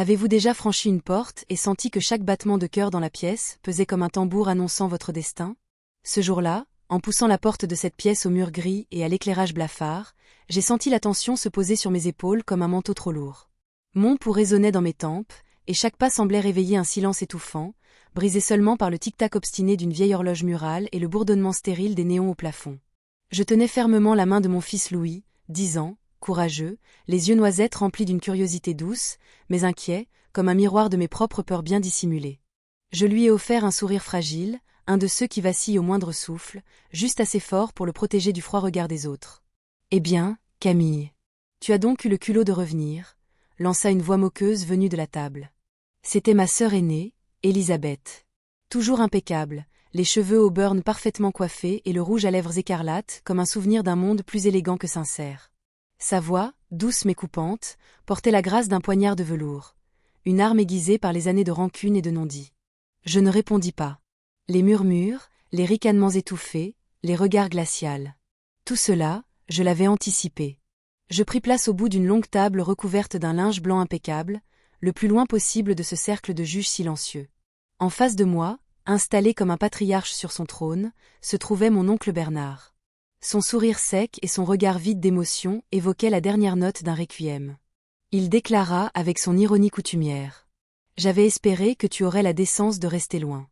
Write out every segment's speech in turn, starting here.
Avez-vous déjà franchi une porte et senti que chaque battement de cœur dans la pièce pesait comme un tambour annonçant votre destin? Ce jour-là, en poussant la porte de cette pièce au mur gris et à l'éclairage blafard, j'ai senti la tension se poser sur mes épaules comme un manteau trop lourd. Mon pouls résonnait dans mes tempes, et chaque pas semblait réveiller un silence étouffant, brisé seulement par le tic-tac obstiné d'une vieille horloge murale et le bourdonnement stérile des néons au plafond. Je tenais fermement la main de mon fils Louis, 10 ans, courageux, les yeux noisettes remplis d'une curiosité douce, mais inquiet, comme un miroir de mes propres peurs bien dissimulées. Je lui ai offert un sourire fragile, un de ceux qui vacillent au moindre souffle, juste assez fort pour le protéger du froid regard des autres. « Eh bien, Camille, tu as donc eu le culot de revenir ?» lança une voix moqueuse venue de la table. C'était ma sœur aînée, Elisabeth. Toujours impeccable, les cheveux au burn parfaitement coiffés et le rouge à lèvres écarlates comme un souvenir d'un monde plus élégant que sincère. Sa voix, douce mais coupante, portait la grâce d'un poignard de velours, une arme aiguisée par les années de rancune et de non-dit. Je ne répondis pas. Les murmures, les ricanements étouffés, les regards glacials. Tout cela, je l'avais anticipé. Je pris place au bout d'une longue table recouverte d'un linge blanc impeccable, le plus loin possible de ce cercle de juges silencieux. En face de moi, installé comme un patriarche sur son trône, se trouvait mon oncle Bernard. Son sourire sec et son regard vide d'émotion évoquaient la dernière note d'un requiem. Il déclara avec son ironie coutumière. « J'avais espéré que tu aurais la décence de rester loin.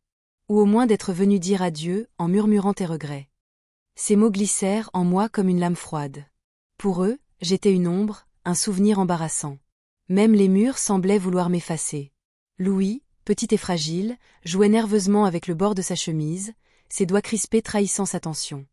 Ou au moins d'être venu dire adieu en murmurant tes regrets. » Ces mots glissèrent en moi comme une lame froide. Pour eux, j'étais une ombre, un souvenir embarrassant. Même les murs semblaient vouloir m'effacer. Louis, petit et fragile, jouait nerveusement avec le bord de sa chemise, ses doigts crispés trahissant sa tension.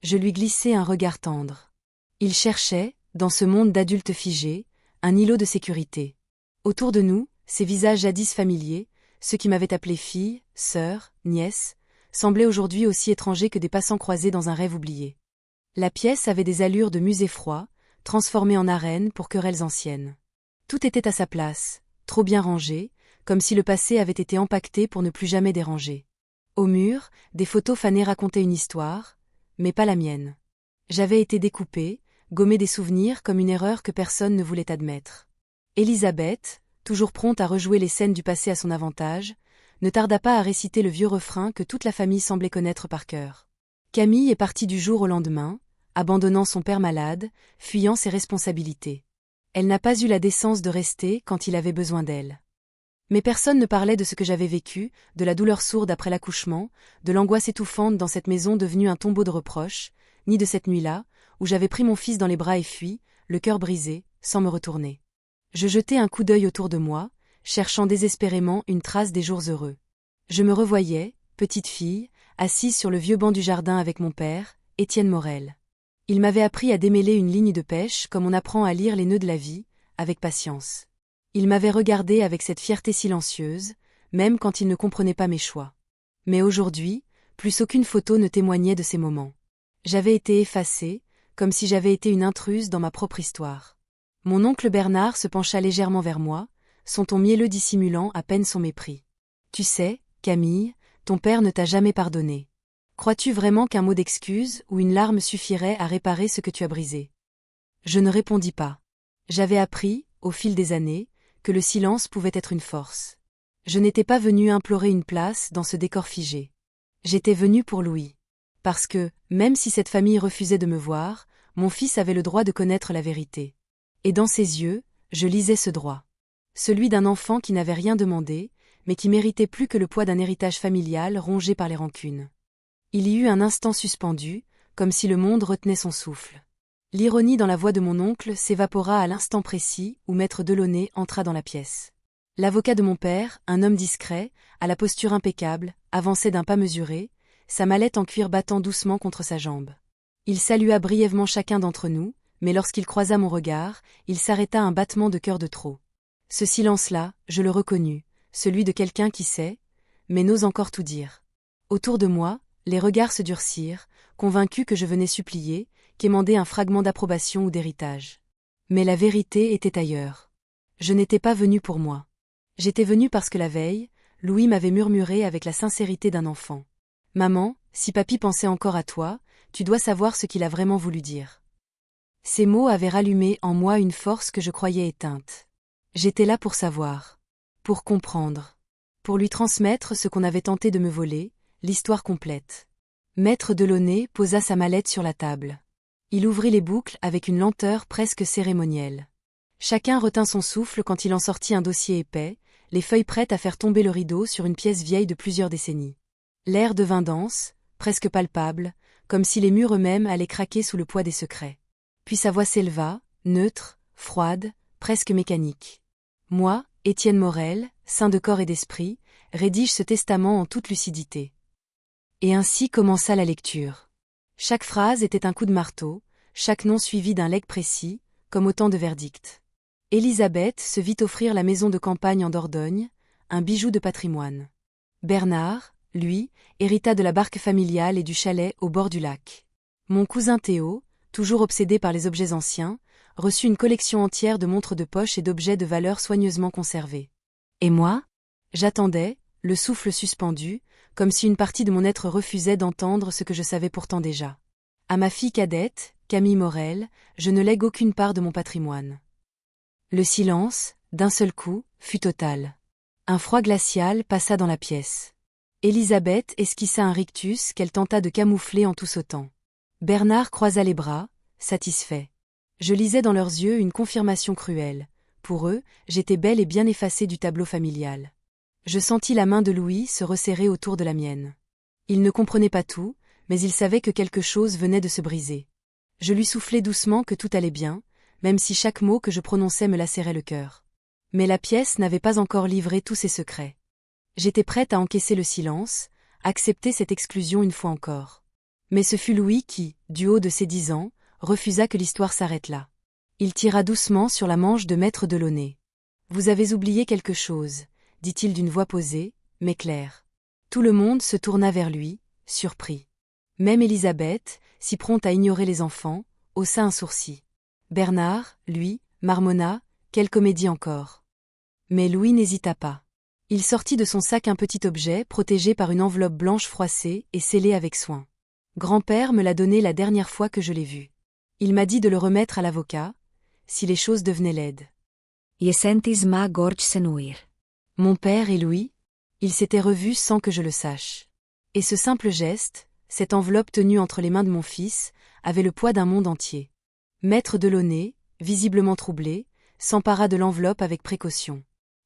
Je lui glissai un regard tendre. Il cherchait, dans ce monde d'adultes figés, un îlot de sécurité. Autour de nous, ces visages jadis familiers, ceux qui m'avaient appelée fille, sœur, nièce, semblaient aujourd'hui aussi étrangers que des passants croisés dans un rêve oublié. La pièce avait des allures de musée froid, transformée en arène pour querelles anciennes. Tout était à sa place, trop bien rangé, comme si le passé avait été empaqueté pour ne plus jamais déranger. Au mur, des photos fanées racontaient une histoire, mais pas la mienne. J'avais été découpée, gommée des souvenirs comme une erreur que personne ne voulait admettre. Elisabeth, toujours prompte à rejouer les scènes du passé à son avantage, ne tarda pas à réciter le vieux refrain que toute la famille semblait connaître par cœur. Camille est partie du jour au lendemain, abandonnant son père malade, fuyant ses responsabilités. Elle n'a pas eu la décence de rester quand il avait besoin d'elle. Mais personne ne parlait de ce que j'avais vécu, de la douleur sourde après l'accouchement, de l'angoisse étouffante dans cette maison devenue un tombeau de reproches, ni de cette nuit-là, où j'avais pris mon fils dans les bras et fui, le cœur brisé, sans me retourner. Je jetai un coup d'œil autour de moi, cherchant désespérément une trace des jours heureux. Je me revoyais, petite fille, assise sur le vieux banc du jardin avec mon père, Étienne Morel. Il m'avait appris à démêler une ligne de pêche comme on apprend à lire les nœuds de la vie, avec patience. Il m'avait regardée avec cette fierté silencieuse, même quand il ne comprenait pas mes choix. Mais aujourd'hui, plus aucune photo ne témoignait de ces moments. J'avais été effacée, comme si j'avais été une intruse dans ma propre histoire. Mon oncle Bernard se pencha légèrement vers moi, son ton mielleux dissimulant à peine son mépris. « Tu sais, Camille, ton père ne t'a jamais pardonné. Crois-tu vraiment qu'un mot d'excuse ou une larme suffirait à réparer ce que tu as brisé ?» Je ne répondis pas. J'avais appris, au fil des années, que le silence pouvait être une force. Je n'étais pas venue implorer une place dans ce décor figé. J'étais venue pour Louis. Parce que, même si cette famille refusait de me voir, mon fils avait le droit de connaître la vérité. Et dans ses yeux, je lisais ce droit. Celui d'un enfant qui n'avait rien demandé, mais qui méritait plus que le poids d'un héritage familial rongé par les rancunes. Il y eut un instant suspendu, comme si le monde retenait son souffle. L'ironie dans la voix de mon oncle s'évapora à l'instant précis où maître Delaunay entra dans la pièce. L'avocat de mon père, un homme discret, à la posture impeccable, avançait d'un pas mesuré, sa mallette en cuir battant doucement contre sa jambe. Il salua brièvement chacun d'entre nous, mais lorsqu'il croisa mon regard, il s'arrêta un battement de cœur de trop. Ce silence-là, je le reconnus, celui de quelqu'un qui sait, mais n'ose encore tout dire. Autour de moi, les regards se durcirent, convaincus que je venais supplier, quémander un fragment d'approbation ou d'héritage. Mais la vérité était ailleurs. Je n'étais pas venue pour moi. J'étais venue parce que la veille, Louis m'avait murmuré avec la sincérité d'un enfant. « Maman, si papy pensait encore à toi, tu dois savoir ce qu'il a vraiment voulu dire. » Ces mots avaient rallumé en moi une force que je croyais éteinte. J'étais là pour savoir. Pour comprendre. Pour lui transmettre ce qu'on avait tenté de me voler, l'histoire complète. Maître Delaunay posa sa mallette sur la table. Il ouvrit les boucles avec une lenteur presque cérémonielle. Chacun retint son souffle quand il en sortit un dossier épais, les feuilles prêtes à faire tomber le rideau sur une pièce vieille de plusieurs décennies. L'air devint dense, presque palpable, comme si les murs eux-mêmes allaient craquer sous le poids des secrets. Puis sa voix s'éleva, neutre, froide, presque mécanique. Moi, Étienne Morel, saint de corps et d'esprit, rédige ce testament en toute lucidité. Et ainsi commença la lecture. Chaque phrase était un coup de marteau, chaque nom suivi d'un legs précis, comme autant de verdicts. Élisabeth se vit offrir la maison de campagne en Dordogne, un bijou de patrimoine. Bernard, lui, hérita de la barque familiale et du chalet au bord du lac. Mon cousin Théo, toujours obsédé par les objets anciens, reçut une collection entière de montres de poche et d'objets de valeur soigneusement conservés. Et moi? J'attendais, le souffle suspendu, comme si une partie de mon être refusait d'entendre ce que je savais pourtant déjà. À ma fille cadette, Camille Morel, je ne lègue aucune part de mon patrimoine. Le silence, d'un seul coup, fut total. Un froid glacial passa dans la pièce. Élisabeth esquissa un rictus qu'elle tenta de camoufler en tout sautant. Bernard croisa les bras, satisfait. Je lisais dans leurs yeux une confirmation cruelle. Pour eux, j'étais bel et bien effacée du tableau familial. Je sentis la main de Louis se resserrer autour de la mienne. Il ne comprenait pas tout, mais il savait que quelque chose venait de se briser. Je lui soufflai doucement que tout allait bien, même si chaque mot que je prononçais me lacérait le cœur. Mais la pièce n'avait pas encore livré tous ses secrets. J'étais prête à encaisser le silence, accepter cette exclusion une fois encore. Mais ce fut Louis qui, du haut de ses 10 ans, refusa que l'histoire s'arrête là. Il tira doucement sur la manche de Maître Delaunay. « Vous avez oublié quelque chose », dit-il d'une voix posée, mais claire. Tout le monde se tourna vers lui, surpris. Même Élisabeth, si prompte à ignorer les enfants, haussa un sourcil. Bernard, lui, marmonna, quelle comédie encore. Mais Louis n'hésita pas. Il sortit de son sac un petit objet protégé par une enveloppe blanche froissée et scellée avec soin. Grand-père me l'a donné la dernière fois que je l'ai vu. Il m'a dit de le remettre à l'avocat, si les choses devenaient laides. Mon père et Louis, ils s'étaient revus sans que je le sache. Et ce simple geste, cette enveloppe tenue entre les mains de mon fils, avait le poids d'un monde entier. Maître Delaunay, visiblement troublé, s'empara de l'enveloppe avec précaution.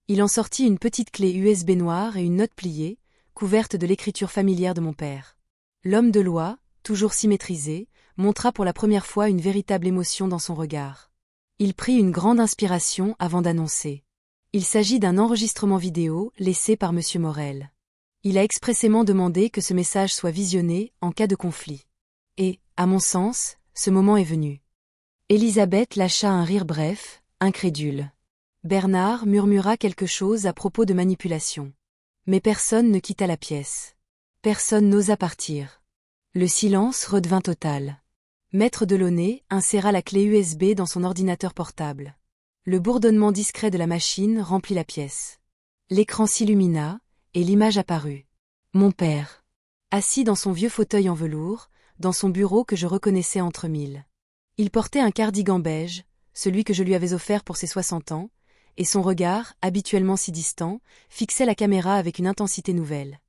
Il en sortit une petite clé USB noire et une note pliée, couverte de l'écriture familière de mon père. L'homme de loi, toujours si maîtrisé, montra pour la première fois une véritable émotion dans son regard. Il prit une grande inspiration avant d'annoncer. Il s'agit d'un enregistrement vidéo laissé par Monsieur Morel. Il a expressément demandé que ce message soit visionné en cas de conflit. Et, à mon sens, ce moment est venu. Élisabeth lâcha un rire bref, incrédule. Bernard murmura quelque chose à propos de manipulation. Mais personne ne quitta la pièce. Personne n'osa partir. Le silence redevint total. Maître Delaunay inséra la clé USB dans son ordinateur portable. Le bourdonnement discret de la machine remplit la pièce. L'écran s'illumina, et l'image apparut. Mon père. Assis dans son vieux fauteuil en velours, dans son bureau que je reconnaissais entre mille. Il portait un cardigan beige, celui que je lui avais offert pour ses 60 ans, et son regard, habituellement si distant, fixait la caméra avec une intensité nouvelle.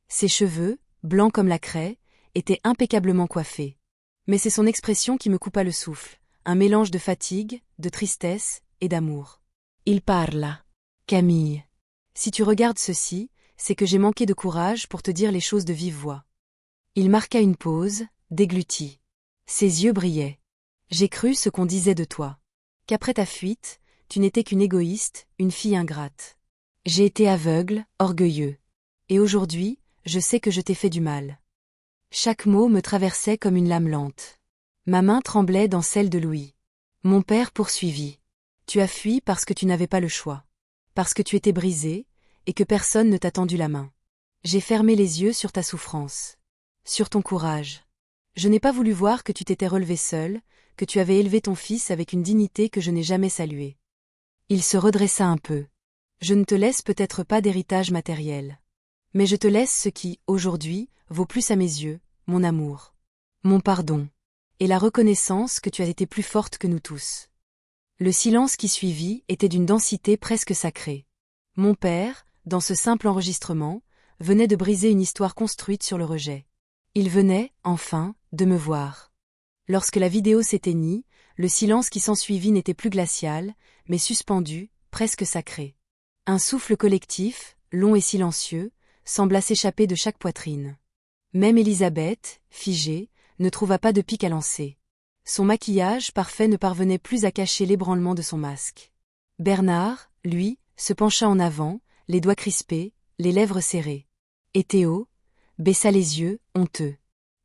Ses cheveux, blancs comme la craie, étaient impeccablement coiffés. Mais c'est son expression qui me coupa le souffle, un mélange de fatigue, de tristesse et d'amour. Il parla. Camille. Si tu regardes ceci, c'est que j'ai manqué de courage pour te dire les choses de vive voix. Il marqua une pause, déglutit. Ses yeux brillaient. J'ai cru ce qu'on disait de toi. Qu'après ta fuite, tu n'étais qu'une égoïste, une fille ingrate. J'ai été aveugle, orgueilleux. Et aujourd'hui, je sais que je t'ai fait du mal. Chaque mot me traversait comme une lame lente. Ma main tremblait dans celle de Louis. Mon père poursuivit. Tu as fui parce que tu n'avais pas le choix. Parce que tu étais brisé, et que personne ne t'a tendu la main. J'ai fermé les yeux sur ta souffrance. Sur ton courage. Je n'ai pas voulu voir que tu t'étais relevé seul, que tu avais élevé ton fils avec une dignité que je n'ai jamais saluée. Il se redressa un peu. Je ne te laisse peut-être pas d'héritage matériel. Mais je te laisse ce qui, aujourd'hui, vaut plus à mes yeux, mon amour. Mon pardon. Et la reconnaissance que tu as été plus forte que nous tous. Le silence qui suivit était d'une densité presque sacrée. Mon père, dans ce simple enregistrement, venait de briser une histoire construite sur le rejet. Il venait, enfin, de me voir. Lorsque la vidéo s'éteignit, le silence qui s'ensuivit n'était plus glacial, mais suspendu, presque sacré. Un souffle collectif, long et silencieux, sembla s'échapper de chaque poitrine. Même Elisabeth, figée, ne trouva pas de pic à lancer. Son maquillage parfait ne parvenait plus à cacher l'ébranlement de son masque. Bernard, lui, se pencha en avant, les doigts crispés, les lèvres serrées. Et Théo baissa les yeux, honteux.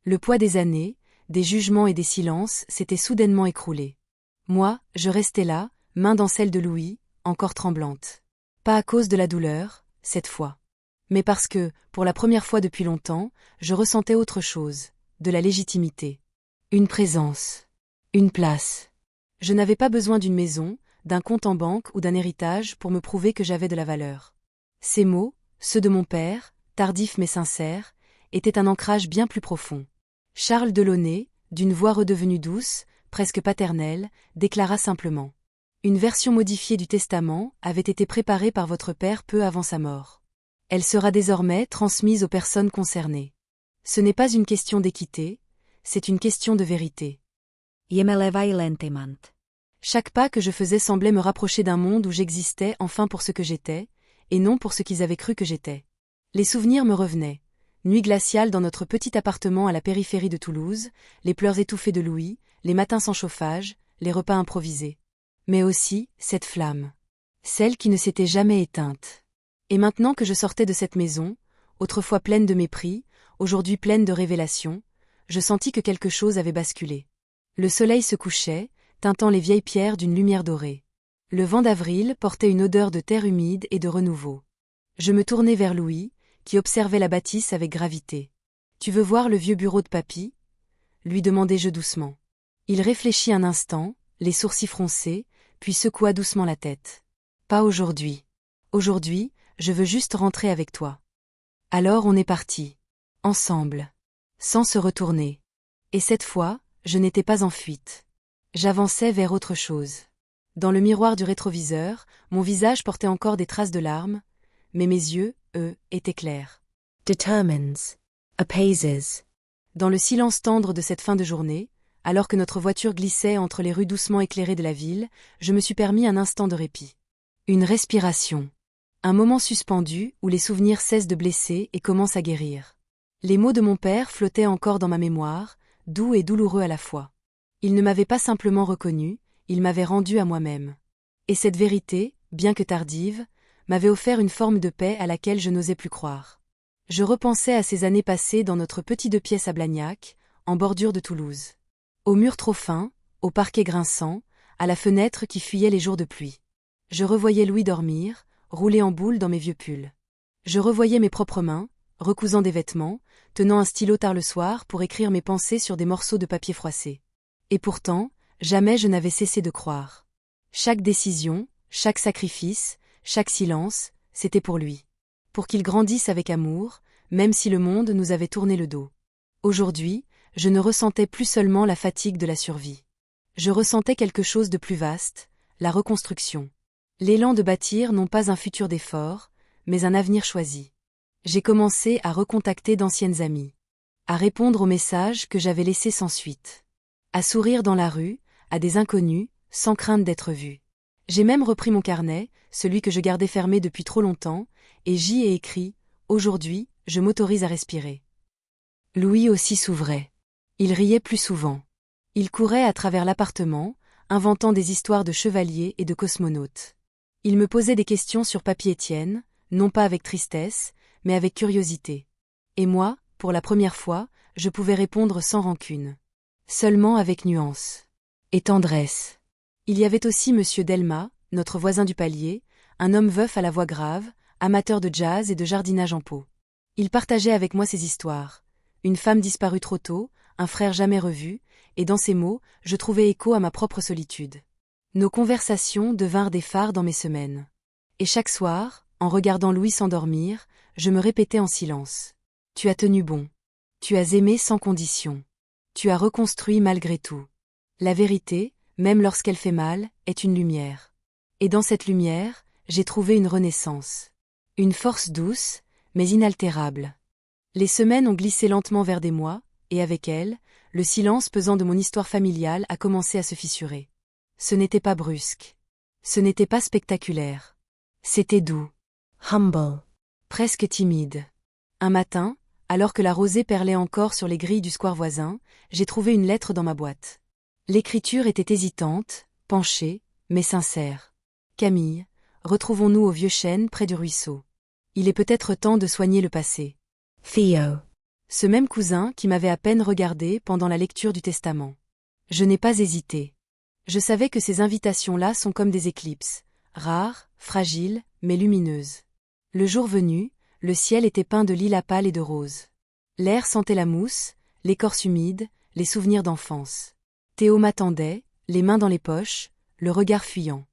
Le poids des années, des jugements et des silences s'était soudainement écroulé. Moi, je restais là, main dans celle de Louis, encore tremblante. Pas à cause de la douleur, cette fois. Mais parce que, pour la première fois depuis longtemps, je ressentais autre chose, de la légitimité. Une présence. Une place. Je n'avais pas besoin d'une maison, d'un compte en banque ou d'un héritage pour me prouver que j'avais de la valeur. Ces mots, ceux de mon père, tardifs mais sincères, étaient un ancrage bien plus profond. Charles Delaunay, d'une voix redevenue douce, presque paternelle, déclara simplement. Une version modifiée du testament avait été préparée par votre père peu avant sa mort. Elle sera désormais transmise aux personnes concernées. Ce n'est pas une question d'équité, c'est une question de vérité. Chaque pas que je faisais semblait me rapprocher d'un monde où j'existais enfin pour ce que j'étais, et non pour ce qu'ils avaient cru que j'étais. Les souvenirs me revenaient. Nuit glaciale dans notre petit appartement à la périphérie de Toulouse, les pleurs étouffés de Louis, les matins sans chauffage, les repas improvisés. Mais aussi, cette flamme. Celle qui ne s'était jamais éteinte. Et maintenant que je sortais de cette maison, autrefois pleine de mépris, aujourd'hui pleine de révélations, je sentis que quelque chose avait basculé. Le soleil se couchait, teintant les vieilles pierres d'une lumière dorée. Le vent d'avril portait une odeur de terre humide et de renouveau. Je me tournai vers Louis, qui observait la bâtisse avec gravité. « Tu veux voir le vieux bureau de papy » lui demandai-je doucement. Il réfléchit un instant, les sourcils froncés, puis secoua doucement la tête. « Pas aujourd'hui. Aujourd'hui, je veux juste rentrer avec toi. » Alors on est partis. Ensemble. Sans se retourner. Et cette fois, je n'étais pas en fuite. J'avançais vers autre chose. Dans le miroir du rétroviseur, mon visage portait encore des traces de larmes, mais mes yeux, eux, étaient clairs. Determines. Apaises. Dans le silence tendre de cette fin de journée, alors que notre voiture glissait entre les rues doucement éclairées de la ville, je me suis permis un instant de répit. Une respiration. Un moment suspendu où les souvenirs cessent de blesser et commencent à guérir. Les mots de mon père flottaient encore dans ma mémoire, doux et douloureux à la fois. Il ne m'avait pas simplement reconnu, il m'avait rendu à moi-même. Et cette vérité, bien que tardive, m'avait offert une forme de paix à laquelle je n'osais plus croire. Je repensais à ces années passées dans notre petit 2 pièces à Blagnac, en bordure de Toulouse. Aux murs trop fins, au parquet grinçant, à la fenêtre qui fuyait les jours de pluie. Je revoyais Louis dormir, roulé en boule dans mes vieux pulls. Je revoyais mes propres mains, recousant des vêtements, tenant un stylo tard le soir pour écrire mes pensées sur des morceaux de papier froissé. Et pourtant, jamais je n'avais cessé de croire. Chaque décision, chaque sacrifice, chaque silence, c'était pour lui. Pour qu'il grandisse avec amour, même si le monde nous avait tourné le dos. Aujourd'hui, je ne ressentais plus seulement la fatigue de la survie. Je ressentais quelque chose de plus vaste, la reconstruction. L'élan de bâtir non pas un futur d'effort, mais un avenir choisi. J'ai commencé à recontacter d'anciennes amies. À répondre aux messages que j'avais laissés sans suite. À sourire dans la rue, à des inconnus, sans crainte d'être vu. J'ai même repris mon carnet, celui que je gardais fermé depuis trop longtemps, et j'y ai écrit « Aujourd'hui, je m'autorise à respirer ». Louis aussi s'ouvrait. Il riait plus souvent. Il courait à travers l'appartement, inventant des histoires de chevaliers et de cosmonautes. Il me posait des questions sur Papy Étienne, non pas avec tristesse, mais avec curiosité. Et moi, pour la première fois, je pouvais répondre sans rancune. Seulement avec nuance. Et tendresse. Il y avait aussi Monsieur Delma, notre voisin du palier, un homme veuf à la voix grave, amateur de jazz et de jardinage en pot. Il partageait avec moi ses histoires. Une femme disparue trop tôt, un frère jamais revu, et dans ses mots, je trouvais écho à ma propre solitude. Nos conversations devinrent des phares dans mes semaines. Et chaque soir, en regardant Louis s'endormir, je me répétais en silence. Tu as tenu bon. Tu as aimé sans condition. Tu as reconstruit malgré tout. La vérité, même lorsqu'elle fait mal, est une lumière. Et dans cette lumière, j'ai trouvé une renaissance. Une force douce, mais inaltérable. Les semaines ont glissé lentement vers des mois, et avec elles, le silence pesant de mon histoire familiale a commencé à se fissurer. Ce n'était pas brusque. Ce n'était pas spectaculaire. C'était doux. Humble. Presque timide. Un matin, alors que la rosée perlait encore sur les grilles du square voisin, j'ai trouvé une lettre dans ma boîte. L'écriture était hésitante, penchée, mais sincère. Camille, retrouvons-nous au vieux chêne près du ruisseau. Il est peut-être temps de soigner le passé. Theo. Ce même cousin qui m'avait à peine regardé pendant la lecture du testament. Je n'ai pas hésité. Je savais que ces invitations-là sont comme des éclipses, rares, fragiles, mais lumineuses. Le jour venu, le ciel était peint de lilas pâles et de roses. L'air sentait la mousse, l'écorce humide, les souvenirs d'enfance. Théo m'attendait, les mains dans les poches, le regard fuyant.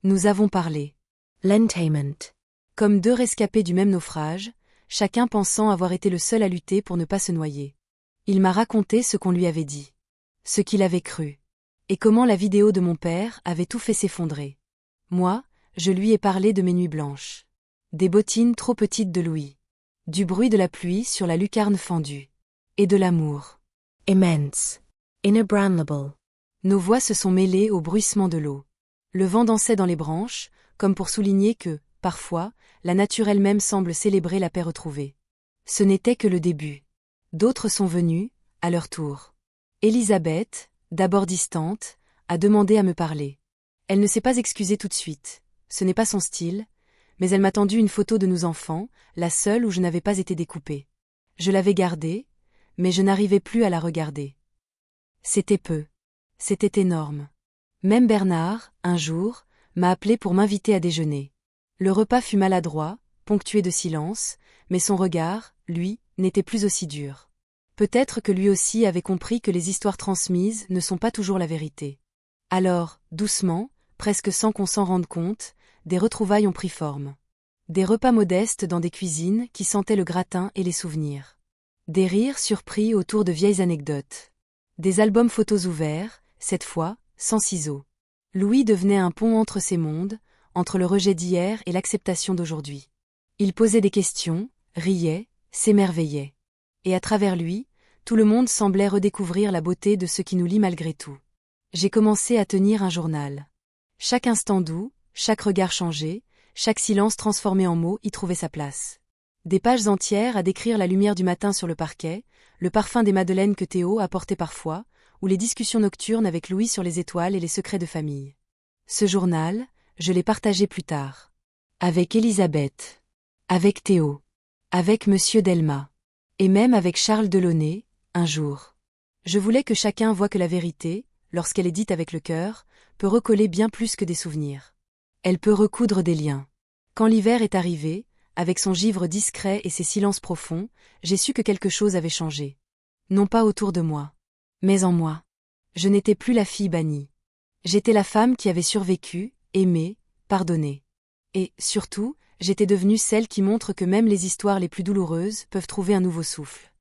Nous avons parlé. L'entainment. Comme deux rescapés du même naufrage, chacun pensant avoir été le seul à lutter pour ne pas se noyer. Il m'a raconté ce qu'on lui avait dit. Ce qu'il avait cru. Et comment la vidéo de mon père avait tout fait s'effondrer. Moi, je lui ai parlé de mes nuits blanches. Des bottines trop petites de Louis. Du bruit de la pluie sur la lucarne fendue. Et de l'amour. Immense. Inébranlable. Nos voix se sont mêlées au bruissement de l'eau. Le vent dansait dans les branches, comme pour souligner que, parfois, la nature elle-même semble célébrer la paix retrouvée. Ce n'était que le début. D'autres sont venus, à leur tour. Elisabeth, d'abord distante, a demandé à me parler. Elle ne s'est pas excusée tout de suite. Ce n'est pas son style, mais elle m'a tendu une photo de nos enfants, la seule où je n'avais pas été découpée. Je l'avais gardée, mais je n'arrivais plus à la regarder. C'était peu. C'était énorme. Même Bernard, un jour, m'a appelé pour m'inviter à déjeuner. Le repas fut maladroit, ponctué de silence, mais son regard, lui, n'était plus aussi dur. Peut-être que lui aussi avait compris que les histoires transmises ne sont pas toujours la vérité. Alors, doucement, presque sans qu'on s'en rende compte, des retrouvailles ont pris forme. Des repas modestes dans des cuisines qui sentaient le gratin et les souvenirs. Des rires surpris autour de vieilles anecdotes. Des albums photos ouverts, cette fois, sans ciseaux. Louis devenait un pont entre ces mondes, entre le rejet d'hier et l'acceptation d'aujourd'hui. Il posait des questions, riait, s'émerveillait. Et à travers lui, tout le monde semblait redécouvrir la beauté de ce qui nous lie malgré tout. J'ai commencé à tenir un journal. Chaque instant doux, chaque regard changé, chaque silence transformé en mots y trouvait sa place. Des pages entières à décrire la lumière du matin sur le parquet, le parfum des madeleines que Théo apportait parfois, ou les discussions nocturnes avec Louis sur les étoiles et les secrets de famille. Ce journal, je l'ai partagé plus tard. Avec Elisabeth. Avec Théo. Avec Monsieur Delma. Et même avec Charles Delaunay, un jour. Je voulais que chacun voie que la vérité, lorsqu'elle est dite avec le cœur, peut recoller bien plus que des souvenirs. Elle peut recoudre des liens. Quand l'hiver est arrivé, avec son givre discret et ses silences profonds, j'ai su que quelque chose avait changé. Non pas autour de moi, mais en moi. Je n'étais plus la fille bannie. J'étais la femme qui avait survécu, aimé, pardonné. Et, surtout, j'étais devenue celle qui montre que même les histoires les plus douloureuses peuvent trouver un nouveau souffle.